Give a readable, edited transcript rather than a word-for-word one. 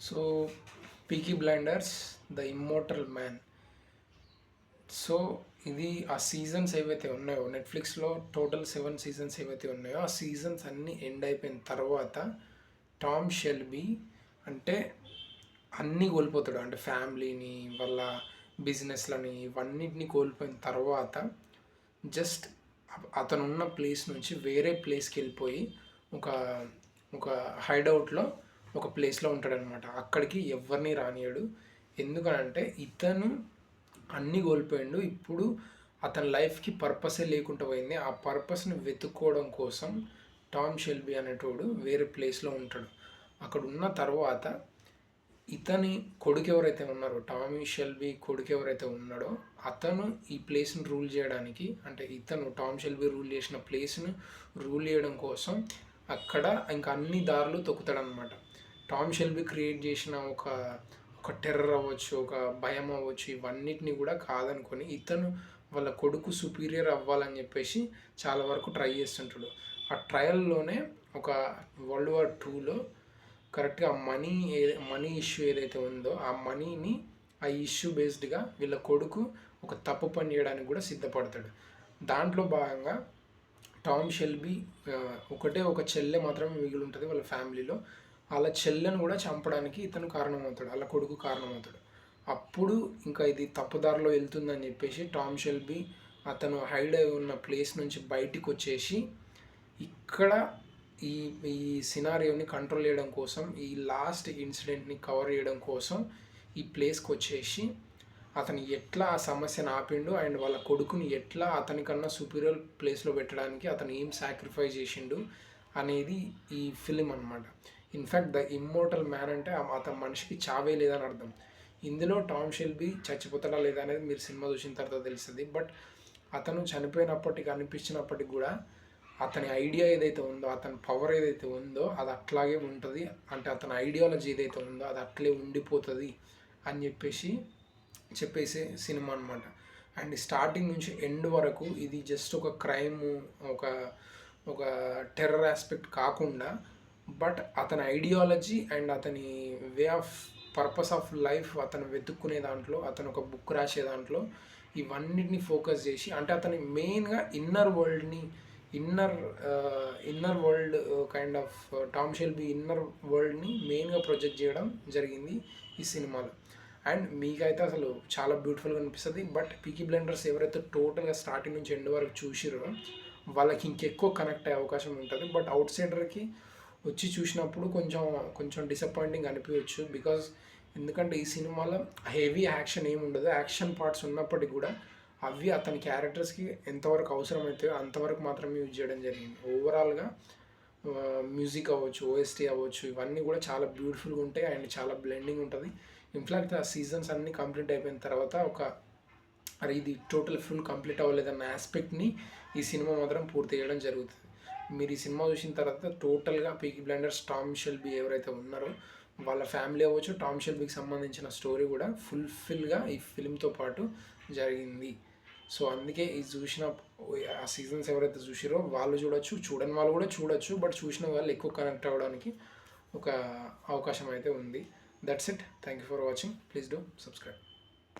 So peaky blinders the immortal man. So ఇది ఆ seasons ఏవైతే ఉన్నాయో నెట్ఫ్లిక్స్లో టోటల్ 7 సీజన్స్ ఏవైతే ఉన్నాయో ఆ సీజన్స్ అన్నీ ఎండ్ అయిపోయిన తర్వాత టామ్ షెల్బీ అంటే అన్నీ కోల్పోతాడు. అంటే ఫ్యామిలీని, వాళ్ళ బిజినెస్లని, ఇవన్నిటిని కోల్పోయిన తర్వాత జస్ట్ అతను ఉన్న ప్లేస్ నుంచి వేరే ప్లేస్కి వెళ్ళిపోయి ఒక ఒక హైడౌట్లో ఒక ప్లేస్లో ఉంటాడనమాట. అక్కడికి ఎవరిని రానియడు. ఎందుకనంటే ఇతను అన్నీ కోల్పోయిండు. ఇప్పుడు అతని లైఫ్కి పర్పసే లేకుండా పోయింది. ఆ పర్పస్ని వెతుక్కోవడం కోసం టామ్ షెల్బీ అనేటోడు వేరే ప్లేస్లో ఉంటాడు. అక్కడ ఉన్న తర్వాత ఇతని కొడుకు ఎవరైతే ఉన్నారో, టామీ షెల్బీ కొడుకు ఎవరైతే ఉన్నాడో అతను ఈ ప్లేస్ని రూల్ చేయడానికి, అంటే ఇతను టామ్ షెల్బీ రూల్ చేసిన ప్లేస్ను రూల్ చేయడం కోసం అక్కడ ఇంకా అన్ని దారులు తొక్కుతాడనమాట. టామ్ షెల్బీ క్రియేట్ చేసిన ఒక టెర్రర్ అవ్వచ్చు, ఒక భయం అవ్వచ్చు, ఇవన్నిటిని కూడా కాదనుకొని ఇతను వాళ్ళ కొడుకు సుపీరియర్ అవ్వాలని చెప్పేసి చాలా వరకు ట్రై చేస్తుంటాడు. ఆ ట్రయల్లోనే ఒక వరల్డ్ వార్ 2లో కరెక్ట్గా మనీ ఇష్యూ ఏదైతే ఉందో ఆ మనీని, ఆ ఇష్యూ బేస్డ్గా వీళ్ళ కొడుకు ఒక తప్పు పని చేయడానికి కూడా సిద్ధపడతాడు. దాంట్లో భాగంగా టామ్ షెల్బీ ఒకటే ఒక చెల్లె మాత్రమే మిగిలి ఉంటుంది వాళ్ళ ఫ్యామిలీలో. వాళ్ళ చెల్లెను కూడా చంపడానికి ఇతను కారణమవుతాడు, వాళ్ళ కొడుకు కారణమవుతాడు. అప్పుడు ఇంకా ఇది తప్పుదారిలో వెళ్తుందని చెప్పేసి టామ్ షెల్బీ అతను హైడ్ అయి ఉన్న ప్లేస్ నుంచి బయటికి వచ్చేసి ఇక్కడ ఈ ఈ సినారియోని కంట్రోల్ చేయడం కోసం, ఈ లాస్ట్ ఇన్సిడెంట్ని కవర్ చేయడం కోసం ఈ ప్లేస్కి వచ్చేసి అతను ఎట్లా ఆ సమస్యను ఆపిండు అండ్ వాళ్ళ కొడుకుని ఎట్లా అతనికన్నా సుపీరియర్ ప్లేస్లో పెట్టడానికి అతను ఏం సాక్రిఫైస్ చేసిండు అనేది ఈ ఫిలిం అనమాట. ఇన్ఫ్యాక్ట్ ద ఇమ్మోర్టల్ మ్యాన్ అంటే అతని మనిషికి చావే లేదని అర్థం. ఇందులో టామ్ షెల్బీ చచ్చిపోతాడా లేదా అనేది మీరు సినిమా చూసిన తర్వాత తెలుస్తుంది. బట్ అతను చనిపోయినప్పటికీ అనిపించినప్పటికి కూడా అతని ఐడియా ఏదైతే ఉందో, అతని పవర్ ఏదైతే ఉందో అది అట్లాగే ఉంటుంది. అంటే అతని ఐడియాలజీ ఏదైతే ఉందో అది అట్లే ఉండిపోతుంది అని చెప్పేసి సినిమా అనమాట. అండ్ స్టార్టింగ్ నుంచి ఎండ్ వరకు ఇది జస్ట్ ఒక క్రైమ్, ఒక ఒక టెర్రర్ ఆస్పెక్ట్ కాకుండా, బట్ అతని ఐడియాలజీ అండ్ అతని way of purpose of life అతను వెతుక్కునే దాంట్లో, అతను ఒక బుక్ రాసే దాంట్లో ఇవన్నిటిని ఫోకస్ చేసి, అంటే అతని మెయిన్గా inner world kind of Tom Shelby inner వరల్డ్ని మెయిన్గా ప్రొజెక్ట్ చేయడం జరిగింది ఈ సినిమాలో. అండ్ మీకైతే అసలు చాలా బ్యూటిఫుల్గా అనిపిస్తుంది. బట్ పీకీ బ్లైండర్స్ ఎవరైతే టోటల్గా స్టార్టింగ్ నుంచి ఎండ్ వరకు చూసిరో వాళ్ళకి ఇంకెక్కువ కనెక్ట్ అయ్యే అవకాశం ఉంటుంది. బట్ అవుట్ సైడర్కి వచ్చి చూసినప్పుడు కొంచెం డిసప్పాయింటింగ్ అనిపించవచ్చు. బికాజ్ ఎందుకంటే ఈ సినిమాలో హెవీ యాక్షన్ ఏమి ఉండదు. యాక్షన్ పార్ట్స్ ఉన్నప్పటికీ కూడా అవి అతని క్యారెక్టర్స్కి ఎంతవరకు అవసరమవుతాయో అంతవరకు మాత్రమే యూజ్ చేయడం జరిగింది. ఓవరాల్గా మ్యూజిక్ అవ్వచ్చు, ఓఎస్టీ అవ్వచ్చు, ఇవన్నీ కూడా చాలా బ్యూటిఫుల్గా ఉంటాయి అండ్ చాలా బ్లెండింగ్ ఉంటుంది. ఇన్ఫ్యాక్ట్ ఆ సీజన్స్ అన్నీ కంప్లీట్ అయిపోయిన తర్వాత అరే ఇది టోటల్ ఫుల్ కంప్లీట్ అవ్వలేదన్న ఆస్పెక్ట్ని ఈ సినిమా మాత్రం పూర్తి చేయడం జరుగుతుంది. మీరు ఈ సినిమా చూసిన తర్వాత టోటల్గా పీకీ బ్లైండర్స్ టామ్ షెల్బీ ఎవరైతే ఉన్నారో వాళ్ళ ఫ్యామిలీ అవ్వచ్చు, టామ్ షెల్బీకి సంబంధించిన స్టోరీ కూడా ఫుల్ఫిల్గా ఈ ఫిలింతో పాటు జరిగింది. సో అందుకే ఇది చూసిన ఆ సీజన్స్ ఎవరైతే చూసిరో వాళ్ళు చూడొచ్చు, చూడని వాళ్ళు కూడా చూడొచ్చు. బట్ చూసిన వాళ్ళు ఎక్కువ కనెక్ట్ అవ్వడానికి ఒక అవకాశం అయితే ఉంది. That's it. Thank you for watching. Please do subscribe.